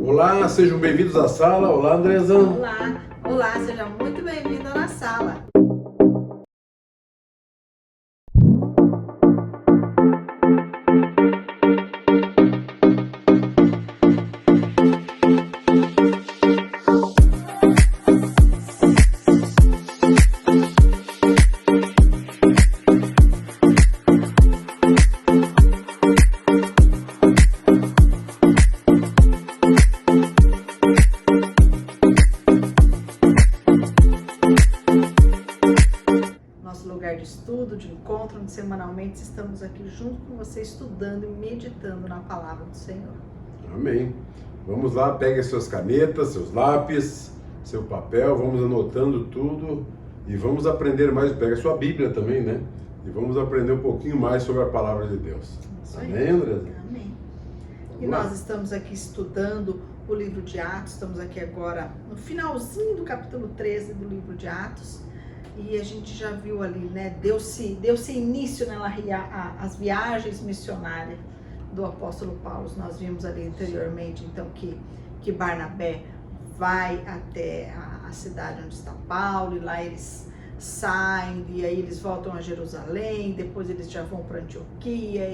Olá, sejam bem-vindos à sala. Olá, Andresa. Olá, olá, seja muito bem-vindo na sala. De estudo, de encontro, onde semanalmente estamos aqui junto com você, estudando e meditando na palavra do Senhor. Amém. Vamos lá, pegue suas canetas, seus lápis, seu papel, vamos anotando tudo e vamos aprender mais. Pega sua Bíblia também, né? E vamos aprender um pouquinho mais sobre a palavra de Deus. Amém, Andresa? Amém. E nós estamos aqui estudando o livro de Atos, estamos aqui agora no finalzinho do capítulo 13 do livro de Atos. E a gente já viu ali, né, deu-se início, né, as viagens missionárias do apóstolo Paulo. Nós vimos ali anteriormente, então, que Barnabé vai até a cidade onde está Paulo, e lá eles saem, e aí eles voltam a Jerusalém, depois eles já vão para Antioquia,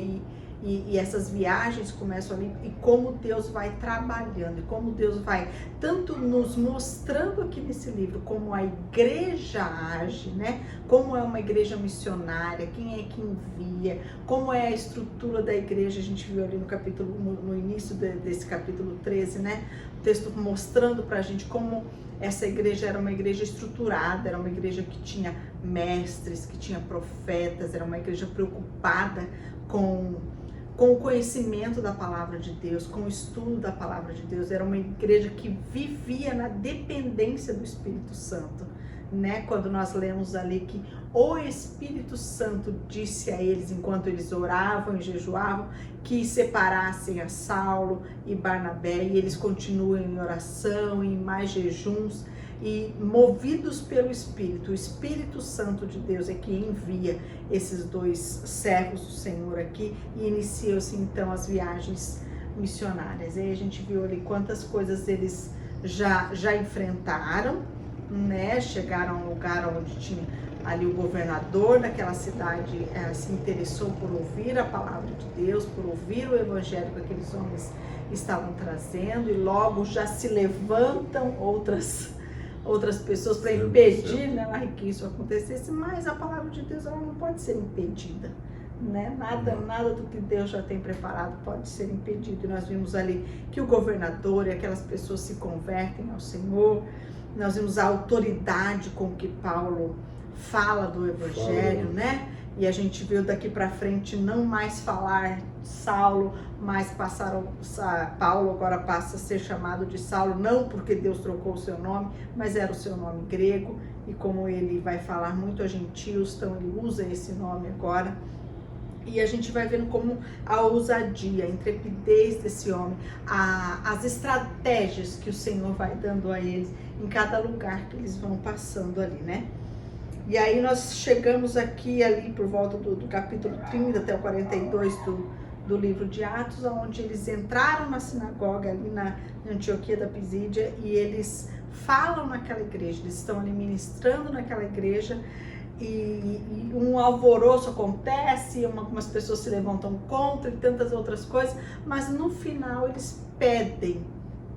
e essas viagens começam ali, e como Deus vai trabalhando, e como Deus vai tanto nos mostrando aqui nesse livro como a igreja age, né? Como é uma igreja missionária, quem é que envia, como é a estrutura da igreja. A gente viu ali no início desse capítulo 13, né? O texto mostrando pra gente como essa igreja era uma igreja estruturada, era uma igreja que tinha mestres, que tinha profetas, era uma igreja preocupada com o conhecimento da palavra de Deus, com o estudo da palavra de Deus. Era uma igreja que vivia na dependência do Espírito Santo, né? Quando nós lemos ali que o Espírito Santo disse a eles, enquanto eles oravam e jejuavam, que separassem a Saulo e Barnabé, e eles continuam em oração, em mais jejuns, e movidos pelo Espírito, o Espírito Santo de Deus é que envia esses dois servos do Senhor aqui, e iniciam-se então as viagens missionárias. E aí a gente viu ali quantas coisas eles já enfrentaram, né? Chegaram a um lugar onde tinha ali o governador daquela cidade, se interessou por ouvir a palavra de Deus, por ouvir o evangelho que aqueles homens estavam trazendo, e logo já se levantam outras pessoas para impedir, né, que isso acontecesse. Mas a palavra de Deus, ela não pode ser impedida, né? Nada do que Deus já tem preparado pode ser impedido. E nós vimos ali que o governador e aquelas pessoas se convertem ao Senhor. Nós vimos a autoridade com que Paulo fala do evangelho, né? E a gente viu daqui para frente não mais falar Saulo, mas Paulo agora passa a ser chamado de Saulo, não porque Deus trocou o seu nome, mas era o seu nome grego, e como ele vai falar muito a gentios, então ele usa esse nome agora. E a gente vai vendo como a ousadia, a intrepidez desse homem, as estratégias que o Senhor vai dando a eles em cada lugar que eles vão passando ali, né? E aí nós chegamos aqui ali por volta do capítulo 30 até o 42 do livro de Atos, onde eles entraram na sinagoga ali na Antioquia da Pisídia, e eles falam naquela igreja, eles estão ali ministrando naquela igreja, e um alvoroço acontece, algumas pessoas se levantam contra e tantas outras coisas, mas no final eles pedem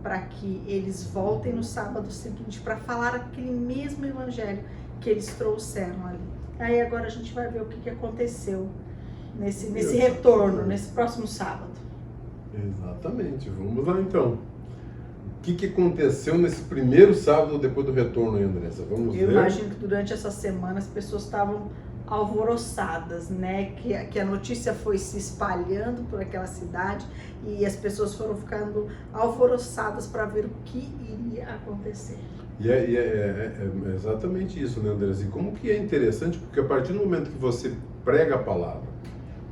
para que eles voltem no sábado seguinte para falar aquele mesmo evangelho que eles trouxeram ali. Aí agora a gente vai ver o que aconteceu nesse retorno, nesse próximo sábado. Exatamente, vamos lá então. O que aconteceu nesse primeiro sábado depois do retorno, Andressa? Vamos ver. Eu imagino que durante essa semana as pessoas estavam alvoroçadas, né? Que a notícia foi se espalhando por aquela cidade, e as pessoas foram ficando alvoroçadas para ver o que iria acontecer. E é exatamente isso, né, Andressa? E como que é interessante, porque a partir do momento que você prega a palavra,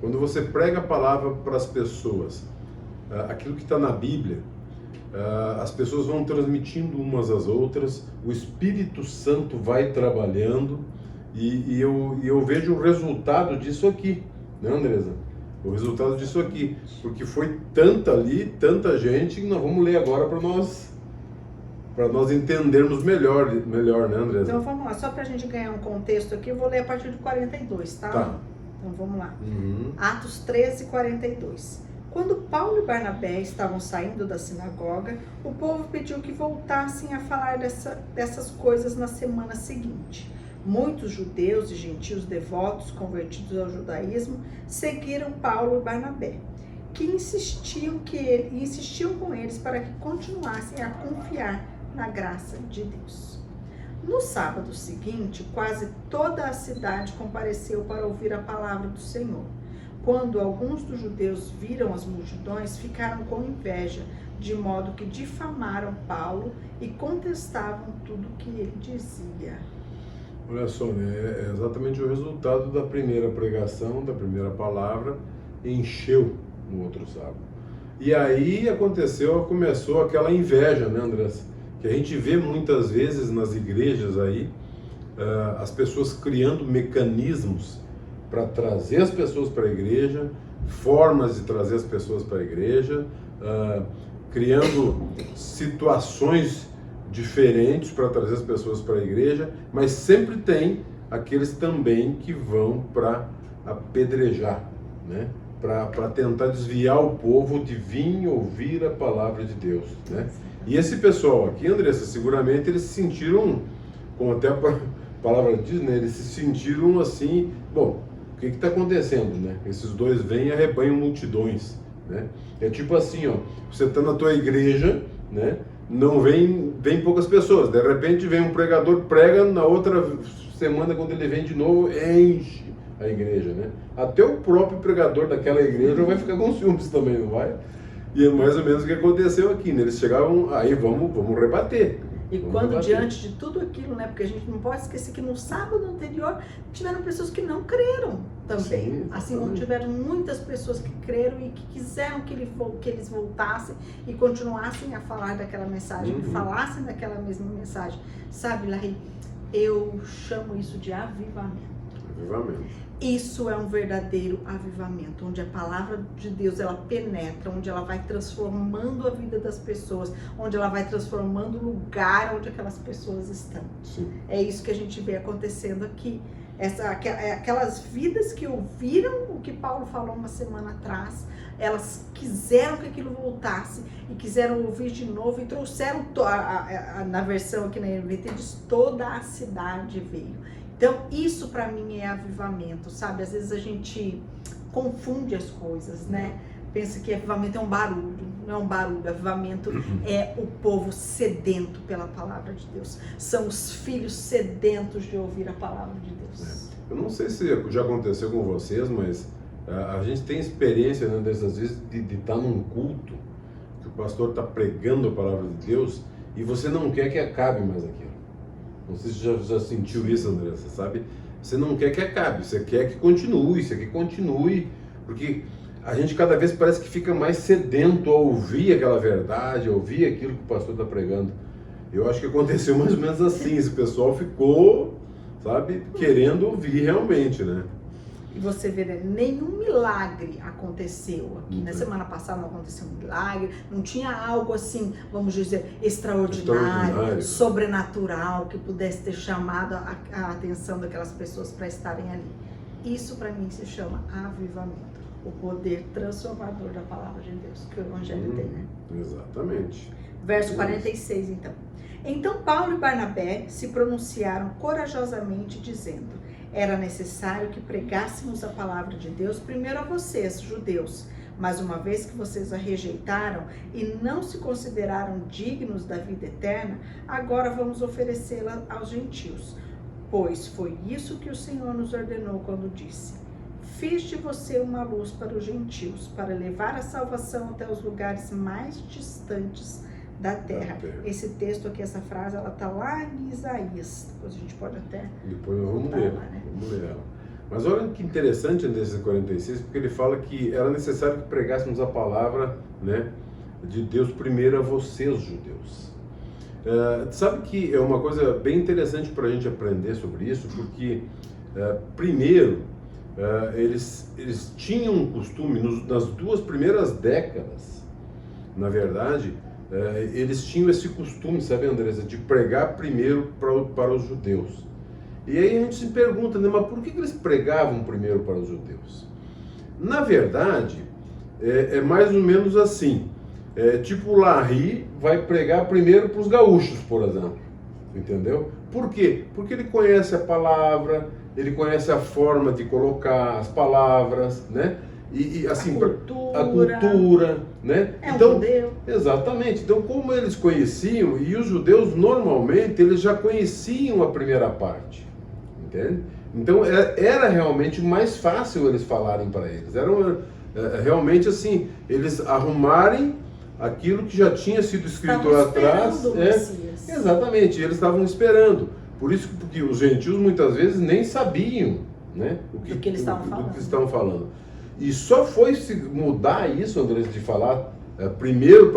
quando você prega a palavra para as pessoas, aquilo que está na Bíblia, as pessoas vão transmitindo umas às outras, o Espírito Santo vai trabalhando, e eu vejo o resultado disso aqui, né, Andresa? O resultado disso aqui, porque foi tanta ali, tanta gente, que nós vamos ler agora para nós entendermos melhor, né, André? Então vamos lá, só para a gente ganhar um contexto aqui, eu vou ler a partir do 42, tá? Tá. Então vamos lá. Uhum. Atos 13, 42. Quando Paulo e Barnabé estavam saindo da sinagoga, o povo pediu que voltassem a falar dessas coisas na semana seguinte. Muitos judeus e gentios devotos, convertidos ao judaísmo, seguiram Paulo e Barnabé, que insistiam com eles para que continuassem a confiar na graça de Deus. No sábado seguinte, quase toda a cidade compareceu para ouvir a palavra do Senhor. Quando alguns dos judeus viram as multidões, ficaram com inveja, de modo que difamaram Paulo e contestavam tudo o que ele dizia. Olha só, né? É exatamente o resultado da primeira pregação, da primeira palavra, encheu no outro sábado. E aí começou aquela inveja, né, André? Que a gente vê muitas vezes nas igrejas aí, as pessoas criando mecanismos para trazer as pessoas para a igreja, formas de trazer as pessoas para a igreja, criando situações diferentes para trazer as pessoas para a igreja, mas sempre tem aqueles também que vão para apedrejar, né? Para tentar desviar o povo de vir ouvir a palavra de Deus, né? E esse pessoal aqui, Andressa, seguramente eles se sentiram, como até a palavra diz, né? Eles se sentiram assim, bom, o que está acontecendo, né? Esses dois vêm e arrebanham multidões, né? É tipo assim, ó, você está na tua igreja, né? Não vem poucas pessoas, de repente vem um pregador, prega, na outra semana quando ele vem de novo, enche a igreja, né? Até o próprio pregador daquela igreja vai ficar com ciúmes também, não vai? E é mais ou menos o que aconteceu aqui, né? Eles chegavam, aí vamos rebater. E quando diante de tudo aquilo, né? Porque a gente não pode esquecer que no sábado anterior tiveram pessoas que não creram também. Sim, assim como tiveram muitas pessoas que creram e que quiseram que eles voltassem e continuassem a falar daquela mensagem, que falassem daquela mesma mensagem. Sabe, Larry, eu chamo isso de avivamento. Avivamento. Isso é um verdadeiro avivamento, onde a palavra de Deus ela penetra, onde ela vai transformando a vida das pessoas, onde ela vai transformando o lugar onde aquelas pessoas estão. Sim. É isso que a gente vê acontecendo aqui. Aquelas vidas que ouviram o que Paulo falou uma semana atrás, elas quiseram que aquilo voltasse e quiseram ouvir de novo e trouxeram, na versão aqui na NVT, diz, toda a cidade veio. Então, isso para mim é avivamento, sabe? Às vezes a gente confunde as coisas, né? Pensa que avivamento é um barulho, não é um barulho. Avivamento é o povo sedento pela palavra de Deus. São os filhos sedentos de ouvir a palavra de Deus. Eu não sei se já aconteceu com vocês, mas a gente tem experiência, né, dessas vezes de estar num culto, que o pastor está pregando a palavra de Deus e você não quer que acabe mais aquilo. Não sei se já sentiu isso, André, você sabe? Você não quer que acabe, você quer que continue, porque a gente cada vez parece que fica mais sedento a ouvir aquela verdade, a ouvir aquilo que o pastor está pregando. Eu acho que aconteceu mais ou menos assim, esse pessoal ficou, sabe, querendo ouvir realmente, né? E você vê, né, nenhum milagre aconteceu aqui. Na semana passada não aconteceu um milagre, não tinha algo assim, vamos dizer, extraordinário, sobrenatural, que pudesse ter chamado a atenção daquelas pessoas para estarem ali. Isso para mim se chama avivamento, o poder transformador da palavra de Deus, que o Evangelho tem, né? Exatamente. Verso 46, então. Então Paulo e Barnabé se pronunciaram corajosamente, dizendo: era necessário que pregássemos a palavra de Deus primeiro a vocês, judeus, mas uma vez que vocês a rejeitaram e não se consideraram dignos da vida eterna, agora vamos oferecê-la aos gentios. Pois foi isso que o Senhor nos ordenou quando disse: fiz de você uma luz para os gentios, para levar a salvação até os lugares mais distantes da terra. Esse texto aqui, essa frase, ela está lá em Isaías. Depois a gente pode até... Depois nós vamos ler, né? Vamos ler ela. Mas olha que interessante nesse 46, porque ele fala que era necessário que pregássemos a palavra, né, de Deus primeiro a vocês, judeus. Sabe que é uma coisa bem interessante para a gente aprender sobre isso, porque primeiro eles tinham um costume, nas 2 primeiras décadas, na verdade, eles tinham esse costume, sabe, Andressa, de pregar primeiro para os judeus. E aí a gente se pergunta, né, mas por que eles pregavam primeiro para os judeus? Na verdade, é mais ou menos assim. Tipo, o Larry vai pregar primeiro para os gaúchos, por exemplo. Entendeu? Por quê? Porque ele conhece a palavra, ele conhece a forma de colocar as palavras, né? E assim, a cultura, né? Então, um judeu. Exatamente. Então, como eles conheciam, e os judeus normalmente eles já conheciam a primeira parte, entende? Então, era realmente mais fácil eles falarem para eles. Era realmente assim, eles arrumarem aquilo que já tinha sido escrito lá atrás. Exatamente, eles estavam esperando. Por isso que os gentios muitas vezes nem sabiam, né, do que eles estavam falando. E só foi se mudar isso, André, de falar primeiro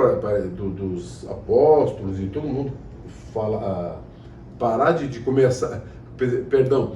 dos apóstolos e todo mundo parar de começar, perdão,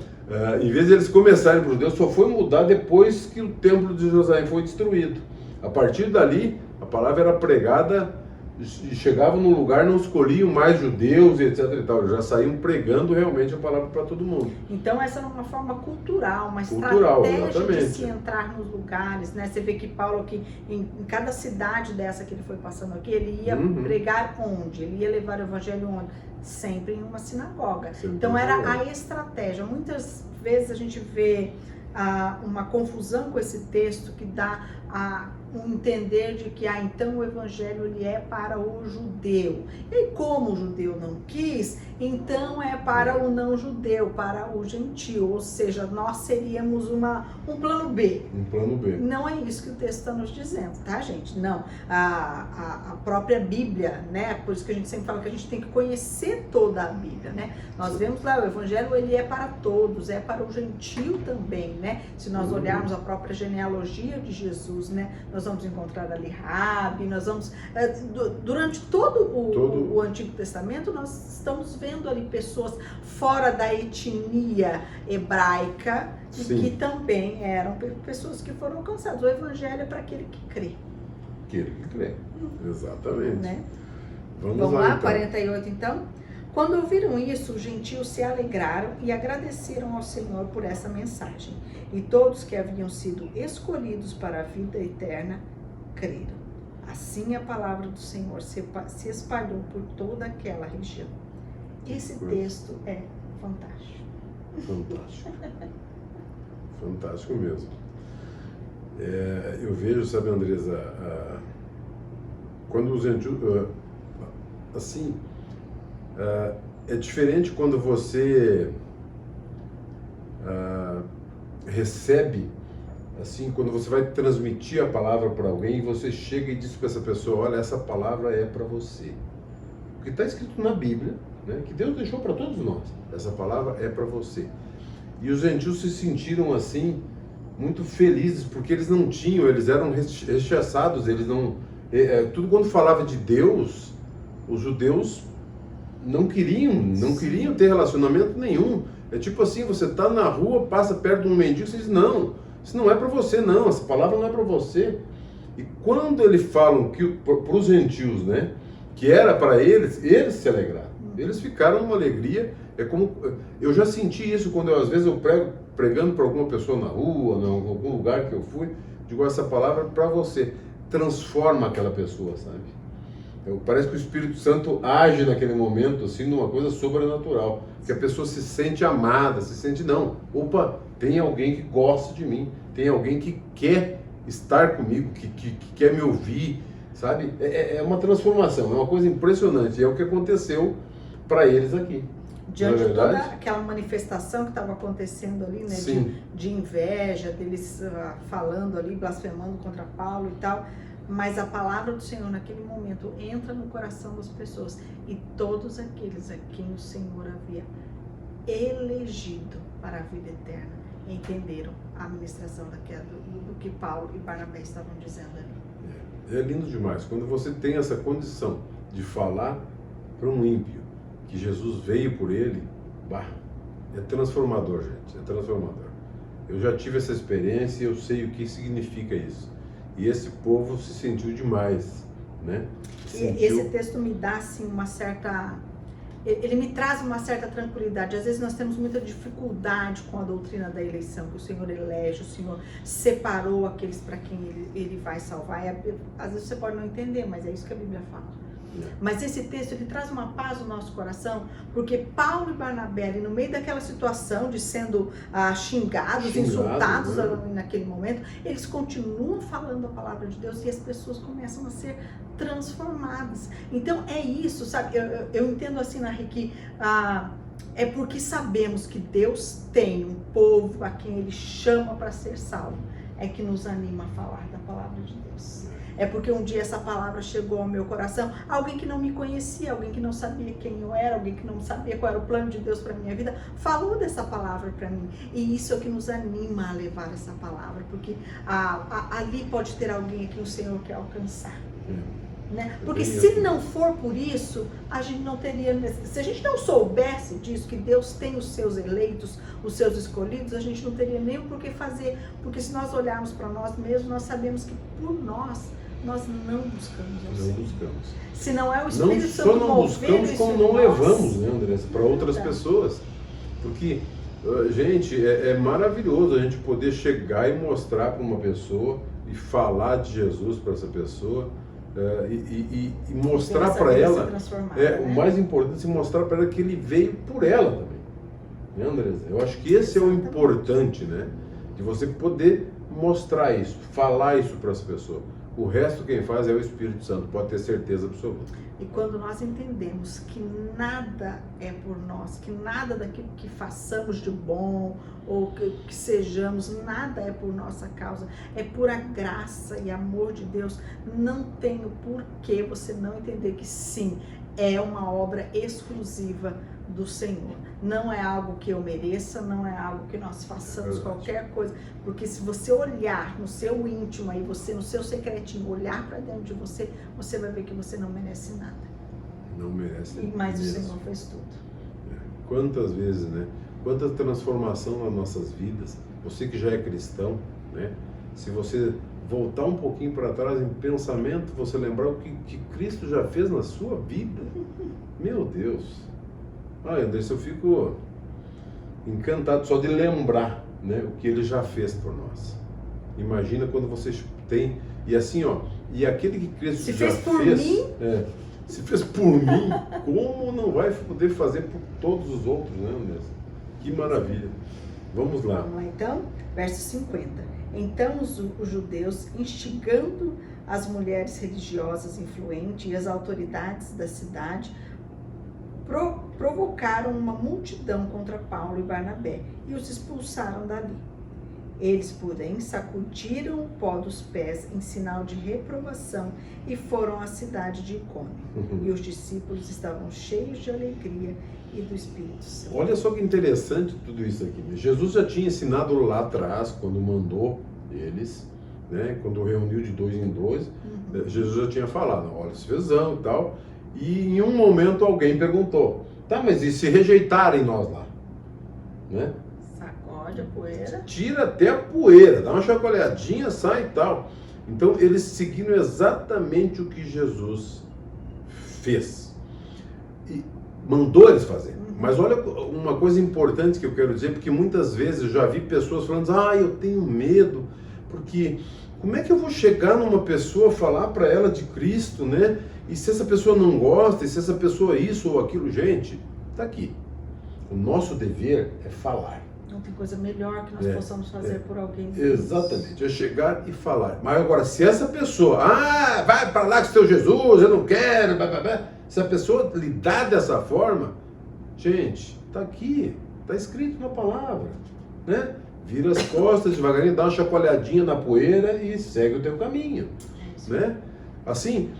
em vez de eles começarem para os judeus, só foi mudar depois que o templo de Jerusalém foi destruído. A partir dali, a palavra era pregada e chegavam num lugar, não escolhiam mais judeus e etc e tal, já saíam pregando realmente a palavra para todo mundo. Então essa é uma forma cultural, uma estratégia exatamente. De se entrar nos lugares, né? Você vê que Paulo aqui, em cada cidade dessa que ele foi passando aqui, ele ia pregar onde? Ele ia levar o evangelho onde? Sempre em uma sinagoga. Então era a estratégia. Muitas vezes a gente vê uma confusão com esse texto que dá um entender de que então o evangelho ele é para o judeu. E como o judeu não quis, então é para o não judeu, para o gentio. Ou seja, nós seríamos um plano B. Um plano B. Não é isso que o texto está nos dizendo, tá, gente? Não. A própria Bíblia, né? Por isso que a gente sempre fala que a gente tem que conhecer toda a Bíblia, né? Nós vemos lá, o evangelho ele é para todos, é para o gentio também, né? Se nós olharmos a própria genealogia de Jesus, né? Nós vamos encontrar ali Rabi, nós vamos... Durante todo o Antigo Testamento, nós estamos vendo ali pessoas fora da etnia hebraica, que também eram pessoas que foram alcançadas. O evangelho é para aquele que crê. Aquele que crê, exatamente. Né? Vamos lá então. 48 então. Quando ouviram isso, os gentios se alegraram e agradeceram ao Senhor por essa mensagem. E todos que haviam sido escolhidos para a vida eterna, creram. Assim a palavra do Senhor se espalhou por toda aquela região. Esse texto é fantástico. Fantástico. Fantástico mesmo. Eu vejo, sabe, Andresa, quando os gentios... assim... é diferente quando você recebe, assim, quando você vai transmitir a palavra para alguém e você chega e diz para essa pessoa, olha, essa palavra é para você. Porque está escrito na Bíblia, né, que Deus deixou para todos nós. Essa palavra é para você. E os gentios se sentiram assim, muito felizes, porque eles não tinham, eles eram rechaçados, eles não... tudo quando falava de Deus, os judeus não queriam ter relacionamento nenhum. É tipo assim, você tá na rua, passa perto de um mendigo, você diz, não, isso não é para você não, essa palavra não é para você. E quando eles falam para os gentios, né, que era para eles se alegraram. Eles ficaram numa alegria. É como, eu já senti isso quando às vezes eu pregando para alguma pessoa na rua, em algum lugar que eu fui, digo, essa palavra para você, transforma aquela pessoa, sabe? Parece que o Espírito Santo age naquele momento, assim, numa coisa sobrenatural. Que a pessoa se sente amada, se sente, não, opa, tem alguém que gosta de mim, tem alguém que quer estar comigo, que quer me ouvir, sabe? É uma transformação, é uma coisa impressionante. E é o que aconteceu para eles aqui. Diante de toda aquela manifestação que estava acontecendo ali, né? De inveja, deles falando ali, blasfemando contra Paulo e tal... Mas a palavra do Senhor naquele momento entra no coração das pessoas e todos aqueles a quem o Senhor havia elegido para a vida eterna entenderam a administração do que Paulo e Barnabé estavam dizendo ali. É lindo demais quando você tem essa condição de falar para um ímpio que Jesus veio por ele. É transformador, gente, é transformador. Eu já tive essa experiência e eu sei o que significa isso. E esse povo se sentiu demais, né? Esse texto me dá, assim, ele me traz uma certa tranquilidade. Às vezes nós temos muita dificuldade com a doutrina da eleição, que o Senhor elege, o Senhor separou aqueles para quem ele vai salvar. Às vezes você pode não entender, mas é isso que a Bíblia fala. Mas esse texto, ele traz uma paz no nosso coração, porque Paulo e Barnabé, no meio daquela situação de sendo xingados, insultados, né, naquele momento, eles continuam falando a palavra de Deus e as pessoas começam a ser transformadas. Então é isso, sabe? Eu entendo assim, Nari, que é porque sabemos que Deus tem um povo a quem Ele chama para ser salvo, é que nos anima a falar da palavra de Deus. É porque um dia essa palavra chegou ao meu coração, alguém que não me conhecia, alguém que não sabia quem eu era, alguém que não sabia qual era o plano de Deus para minha vida, falou dessa palavra para mim. E isso é o que nos anima a levar essa palavra, porque ali pode ter alguém que o Senhor quer alcançar. Né? Porque se não for por isso, a gente não teria, se a gente não soubesse disso, que Deus tem os seus eleitos, os seus escolhidos, a gente não teria nem o porquê fazer, porque se nós olharmos para nós mesmos, nós sabemos que por nós não buscamos ao Senhor. Não buscamos. Se não é o Espírito Santo movendo, não buscamos, como não levamos, né, Andressa, para outras pessoas. Porque, gente, é maravilhoso a gente poder chegar e mostrar para uma pessoa e falar de Jesus para essa pessoa. E mostrar para ela, né? O mais importante é mostrar para ela que ele veio por ela também, né, Andressa? Eu acho que esse é o importante, né? De você poder mostrar isso, falar isso para as pessoas. O resto quem faz é o Espírito Santo, pode ter certeza absoluta. E quando nós entendemos que nada é por nós, que nada daquilo que façamos de bom ou que sejamos, nada é por nossa causa, é pura graça e amor de Deus, não tem o porquê você não entender que sim, é uma obra exclusiva do Senhor. Não é algo que eu mereça, não é algo que nós façamos qualquer coisa, porque se você olhar no seu íntimo, aí você no seu secretinho, olhar para dentro de você, você vai ver que você não merece nada. Não merece. Mas o Senhor fez tudo. Quantas vezes, né? Quanta transformação nas nossas vidas. Você que já é cristão, né? Se você voltar um pouquinho para trás em pensamento, você lembrar o que Cristo já fez na sua vida. Meu Deus. Anderson, eu fico encantado só de lembrar, né, o que ele já fez por nós. Imagina quando você tem, e assim, e aquele que Cristo já fez, se fez por mim, como não vai poder fazer por todos os outros, né, Anderson? Que maravilha. Vamos lá. Vamos lá então, verso 50. Então os judeus, instigando as mulheres religiosas influentes e as autoridades da cidade, provocaram uma multidão contra Paulo e Barnabé e os expulsaram dali. Eles, porém, sacudiram o pó dos pés em sinal de reprovação e foram à cidade de Icônio. E os discípulos estavam cheios de alegria e do Espírito Santo. Olha só que interessante tudo isso aqui. Jesus já tinha ensinado lá atrás, quando mandou eles, né, quando reuniu de 2 em 2, Jesus já tinha falado, olha, se fezão e tal. E em um momento alguém perguntou, tá, mas e se rejeitarem nós lá? Né? Sacode a poeira. Tira até a poeira, dá uma chacoalhadinha, sai e tal. Então eles seguiram exatamente o que Jesus fez. E mandou eles fazer. Mas olha uma coisa importante que eu quero dizer, porque muitas vezes eu já vi pessoas falando, eu tenho medo, porque como é que eu vou chegar numa pessoa, falar para ela de Cristo, né? E se essa pessoa não gosta, e se essa pessoa é isso ou aquilo, gente, tá aqui. O nosso dever é falar. Não tem coisa melhor que nós possamos fazer por alguém. Exatamente, é chegar e falar. Mas agora, se essa pessoa, vai para lá com o seu Jesus, eu não quero, blá, blá, blá. Se a pessoa lidar dessa forma, gente, tá aqui, tá escrito na palavra, né? Vira as costas devagarinho, dá uma chacoalhadinha na poeira e segue o teu caminho, né? Assim,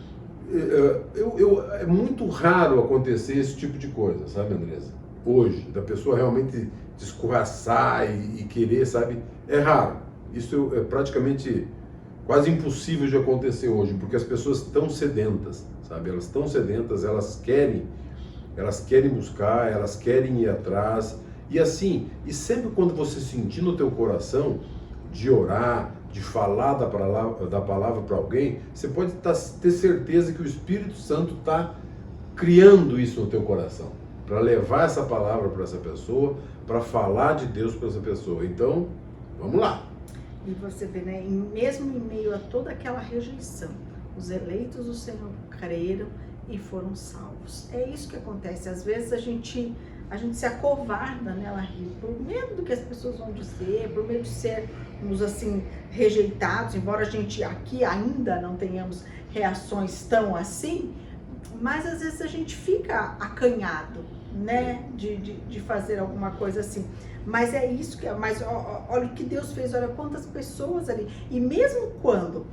é muito raro acontecer esse tipo de coisa, sabe, Andressa? Hoje, da pessoa realmente escorraçar e querer, sabe? É raro. Isso é praticamente quase impossível de acontecer hoje, porque as pessoas estão sedentas, sabe? Elas estão sedentas, elas querem buscar, elas querem ir atrás, E assim, e sempre quando você sentir no teu coração de orar, de falar da palavra para alguém, você pode ter certeza que o Espírito Santo está criando isso no teu coração, para levar essa palavra para essa pessoa, para falar de Deus para essa pessoa. Então, vamos lá. E você vê, né, mesmo em meio a toda aquela rejeição, os eleitos do Senhor creram e foram salvos. É isso que acontece. Às vezes a gente se acovarda, né, Larry, por medo do que as pessoas vão dizer, por medo de sermos assim rejeitados, embora a gente aqui ainda não tenhamos reações tão assim, mas às vezes a gente fica acanhado, né, de fazer alguma coisa assim. Mas é isso que, olha o que Deus fez, olha quantas pessoas ali. E mesmo quando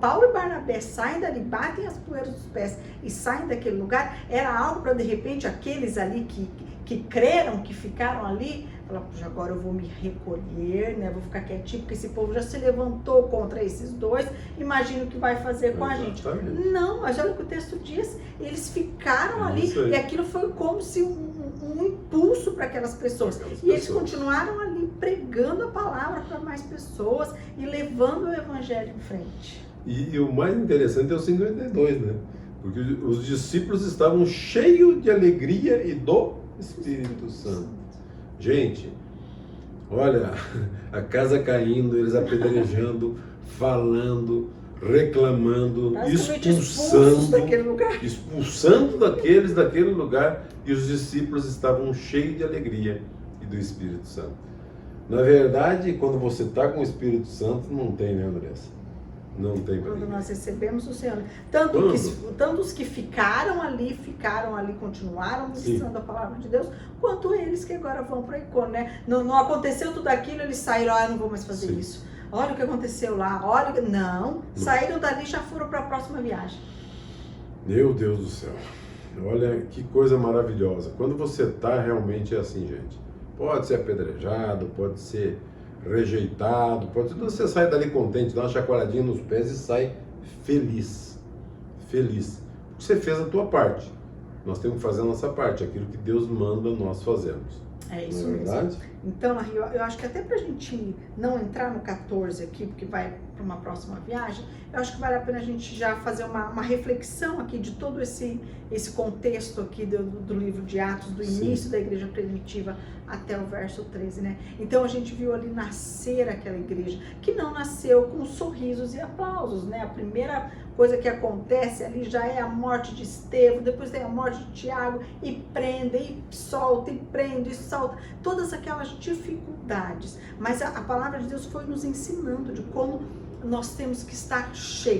Paulo e Barnabé saem dali, batem as poeiras dos pés e saem daquele lugar, era algo para de repente aqueles ali que creram, que ficaram ali, falar, agora eu vou me recolher, né? Vou ficar quietinho, porque esse povo já se levantou contra esses dois, imagina o que vai fazer com a gente. Não, mas olha o que o texto diz, eles ficaram ali e aquilo foi como se um impulso para aquelas pessoas. E eles continuaram ali pregando a palavra para mais pessoas e levando o evangelho em frente. E o mais interessante é o 52, né? Porque os discípulos estavam cheios de alegria e do Espírito Santo. Gente, olha, a casa caindo, eles apedrejando, falando, reclamando, expulsando daquele lugar, e os discípulos estavam cheios de alegria e do Espírito Santo. Na verdade, quando você está com o Espírito Santo, não tem, né, Andressa? Não tem. Quando nós recebemos o Senhor. Tanto os que ficaram ali, continuaram ministrando a palavra de Deus, quanto eles que agora vão para Icônio, né? Não aconteceu tudo aquilo, eles saíram, eu não vou mais fazer isso. Olha o que aconteceu lá, saíram dali e já foram para a próxima viagem. Meu Deus do céu. Olha que coisa maravilhosa. Quando você está realmente assim, gente. Pode ser apedrejado, pode ser rejeitado, você sai dali contente, dá uma chacoalhadinha nos pés e sai feliz. Feliz. Porque você fez a tua parte. Nós temos que fazer a nossa parte, aquilo que Deus manda nós fazermos. É isso mesmo. Então, eu acho que até pra gente não entrar no 14 aqui, porque vai para uma próxima viagem, eu acho que vale a pena a gente já fazer uma reflexão aqui de todo esse contexto aqui do livro de Atos, do início da igreja primitiva até o verso 13, né? Então a gente viu ali nascer aquela igreja, que não nasceu com sorrisos e aplausos, né? A primeira coisa que acontece ali já é a morte de Estevão, depois tem a morte de Tiago, e prende, e solta, e prende, e solta, todas aquelas dificuldades. Mas a palavra de Deus foi nos ensinando de como nós temos que estar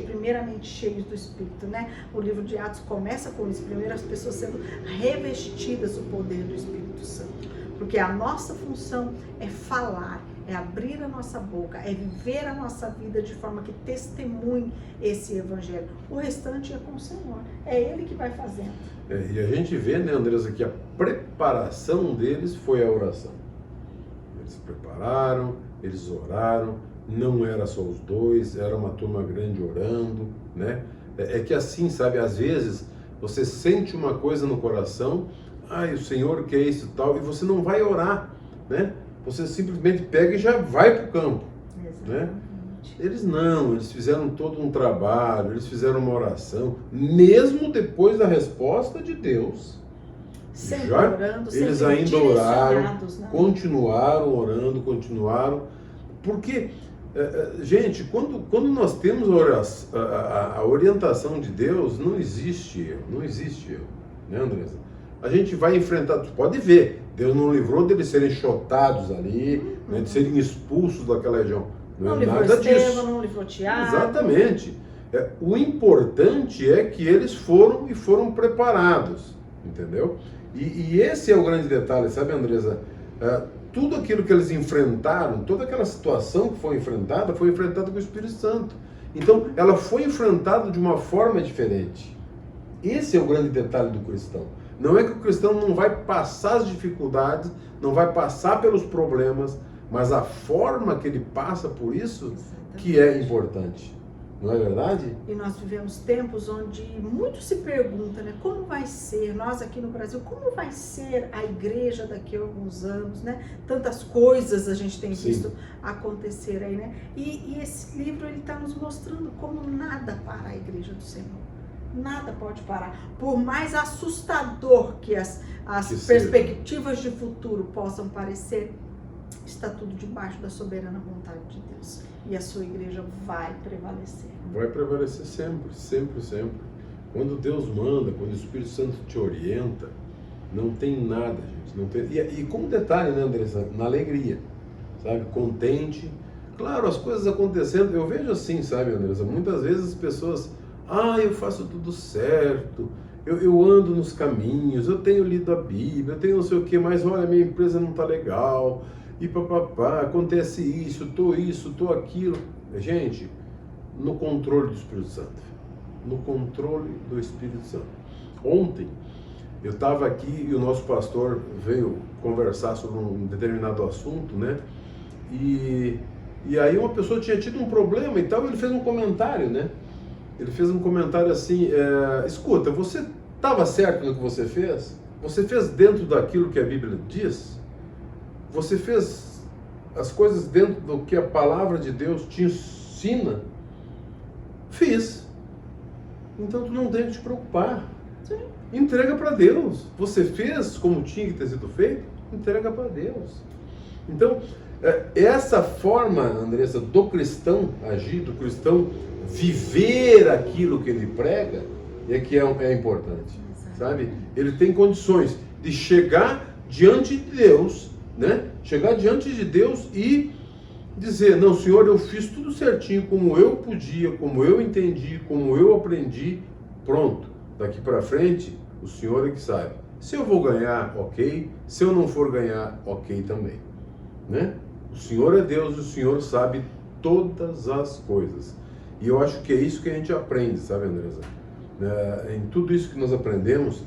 primeiramente cheios do Espírito, né? O livro de Atos começa com isso, primeiro as pessoas sendo revestidas do poder do Espírito Santo. Porque a nossa função é falar, é abrir a nossa boca, é viver a nossa vida de forma que testemunhe esse evangelho. O restante é com o Senhor, é Ele que vai fazendo. E a gente vê, né, Andressa, que a preparação deles foi a oração. Eles se prepararam, eles oraram, não era só os dois, era uma turma grande orando, né? É que assim, sabe, às vezes você sente uma coisa no coração, o Senhor quer isso e tal, e você não vai orar, né? Você simplesmente pega e já vai para o campo, né? Eles fizeram todo um trabalho, eles fizeram uma oração, mesmo depois da resposta de Deus. Sempre orando, eles ainda oraram, continuaram orando, porque, gente, quando nós temos a orientação de Deus, não existe erro, né, Andressa? A gente vai enfrentar, tu pode ver, Deus não livrou deles serem chotados ali, né, de serem expulsos daquela região. Não livrou Estevão, não livrou Tiago. Exatamente. O importante é que eles foram preparados, entendeu? E esse é o grande detalhe, sabe, Andresa? Tudo aquilo que eles enfrentaram, toda aquela situação que foi enfrentada com o Espírito Santo. Então, ela foi enfrentada de uma forma diferente. Esse é o grande detalhe do cristão. Não é que o cristão não vai passar as dificuldades, não vai passar pelos problemas, mas a forma que ele passa por isso que é importante. Não é verdade? E nós vivemos tempos onde muito se pergunta, né? Como vai ser, nós aqui no Brasil, como vai ser a igreja daqui a alguns anos, né? Tantas coisas a gente tem visto acontecer aí, né? E esse livro, ele está nos mostrando como nada para a igreja do Senhor. Nada pode parar. Por mais assustador que as perspectivas de futuro possam parecer, está tudo debaixo da soberana vontade de Deus. E a sua igreja vai prevalecer. Vai prevalecer sempre, sempre, sempre. Quando Deus manda, quando o Espírito Santo te orienta, não tem nada, gente. Não tem... E como detalhe, né, Andressa? Na alegria, sabe? Contente. Claro, as coisas acontecendo, eu vejo assim, sabe, Andressa? Muitas vezes as pessoas, eu faço tudo certo, eu ando nos caminhos, eu tenho lido a Bíblia, eu tenho não sei o que, mas olha, minha empresa não está legal, e papapá, acontece isso, tô aquilo. Gente, no controle do Espírito Santo. No controle do Espírito Santo. Ontem, eu estava aqui e o nosso pastor veio conversar sobre um determinado assunto, né? E aí uma pessoa tinha tido um problema e tal, e ele fez um comentário, né? Ele fez um comentário assim, escuta, você estava certo no que você fez? Você fez dentro daquilo que a Bíblia diz? Você fez as coisas dentro do que a palavra de Deus te ensina? Fiz. Então tu não tem que te preocupar. Sim. Entrega para Deus. Você fez como tinha que ter sido feito? Entrega para Deus. Então, essa forma, Andressa, do cristão agir, do cristão viver aquilo que ele prega, é que é importante. Sabe? Ele tem condições de chegar diante de Deus, né? Chegar diante de Deus e dizer, não, Senhor, eu fiz tudo certinho, como eu podia, como eu entendi, como eu aprendi, pronto. Daqui para frente, o Senhor é que sabe. Se eu vou ganhar, ok. Se eu não for ganhar, ok também. Né? O Senhor é Deus, o Senhor sabe todas as coisas. E eu acho que é isso que a gente aprende, sabe, Andressa? Em tudo isso que nós aprendemos,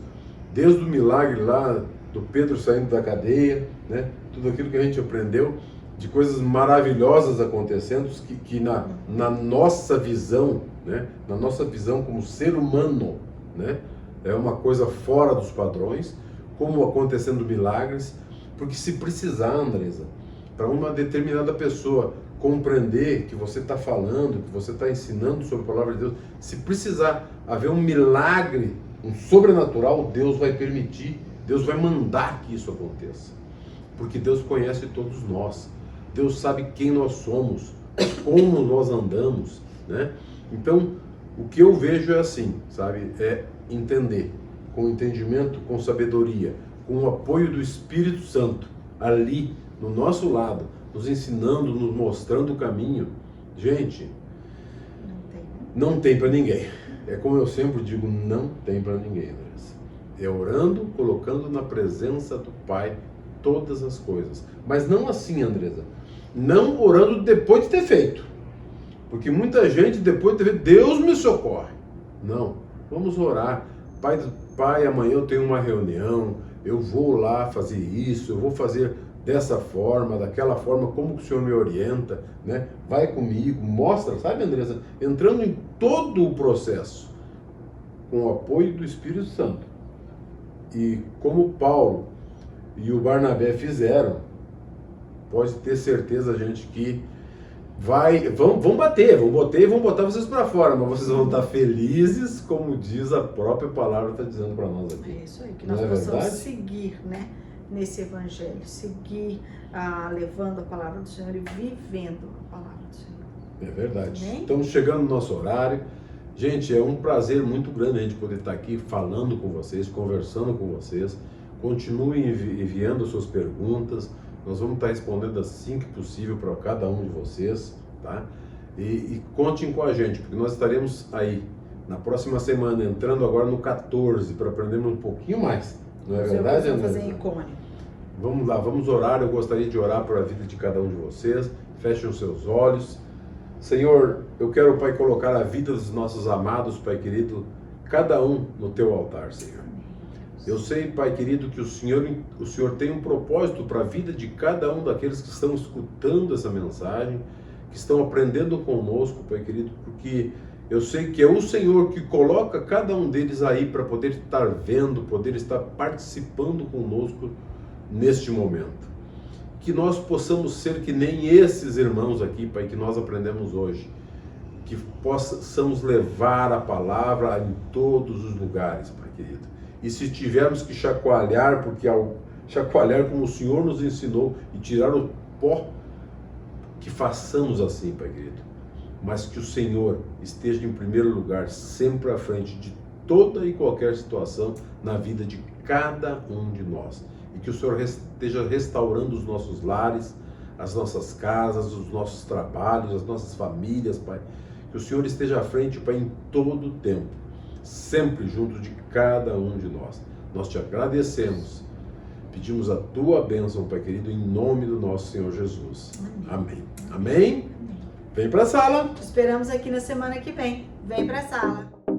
desde o milagre lá do Pedro saindo da cadeia, né? Tudo aquilo que a gente aprendeu, de coisas maravilhosas acontecendo, que na nossa visão, né? Na nossa visão como ser humano, né? É uma coisa fora dos padrões, como acontecendo milagres, porque se precisar, Andressa, para uma determinada pessoa compreender que você está falando, que você está ensinando sobre a palavra de Deus, se precisar haver um milagre, um sobrenatural, Deus vai permitir, Deus vai mandar que isso aconteça. Porque Deus conhece todos nós, Deus sabe quem nós somos, como nós andamos, né? Então, o que eu vejo é assim, sabe? É entender, com entendimento, com sabedoria, com o apoio do Espírito Santo, ali, no nosso lado, nos ensinando, nos mostrando o caminho. Gente, não tem para ninguém. É como eu sempre digo, não tem para ninguém, Andressa. É orando, colocando na presença do Pai todas as coisas. Mas não assim, Andressa. Não orando depois de ter feito. Porque muita gente, depois de ter feito, Deus me socorre. Não. Vamos orar. Pai, amanhã eu tenho uma reunião, eu vou lá fazer isso, eu vou fazer dessa forma, daquela forma, como que o Senhor me orienta, né? Vai comigo, mostra, sabe, Andressa? Entrando em todo o processo, com o apoio do Espírito Santo. E como Paulo e o Barnabé fizeram, pode ter certeza, gente, que vão bater e vão botar vocês para fora, mas vocês vão estar felizes, como diz a própria palavra, está dizendo para nós aqui. É isso aí, que nós possamos seguir, né, nesse evangelho, seguir levando a palavra do Senhor e vivendo a palavra do Senhor. É verdade. Amém? Estamos chegando no nosso horário. Gente, é um prazer muito grande a gente poder estar aqui falando com vocês, conversando com vocês. Continuem enviando suas perguntas. Nós vamos estar respondendo assim que possível para cada um de vocês, tá? E contem com a gente, porque nós estaremos aí na próxima semana, entrando agora no 14, para aprendermos um pouquinho mais. Não é verdade, André? Fazer icone. Vamos lá, vamos orar. Eu gostaria de orar para a vida de cada um de vocês. Fechem os seus olhos. Senhor, eu quero, Pai, colocar a vida dos nossos amados, Pai querido, cada um no teu altar, Senhor. Eu sei, Pai querido, que o Senhor tem um propósito para a vida de cada um daqueles que estão escutando essa mensagem, que estão aprendendo conosco, Pai querido, porque eu sei que é o Senhor que coloca cada um deles aí para poder estar vendo, poder estar participando conosco neste momento. Que nós possamos ser que nem esses irmãos aqui, Pai, que nós aprendemos hoje. Que possamos levar a palavra em todos os lugares, Pai querido. E se tivermos que chacoalhar, porque ao chacoalhar como o Senhor nos ensinou e tirar o pó, que façamos assim, Pai querido. Mas que o Senhor esteja em primeiro lugar, sempre à frente de toda e qualquer situação na vida de cada um de nós. E que o Senhor esteja restaurando os nossos lares, as nossas casas, os nossos trabalhos, as nossas famílias, Pai. Que o Senhor esteja à frente, Pai, em todo o tempo, sempre junto de cada um de nós. Nós te agradecemos, pedimos a tua bênção, Pai querido, em nome do nosso Senhor Jesus. Amém. Amém? Vem para a sala. Te esperamos aqui na semana que vem. Vem para a sala.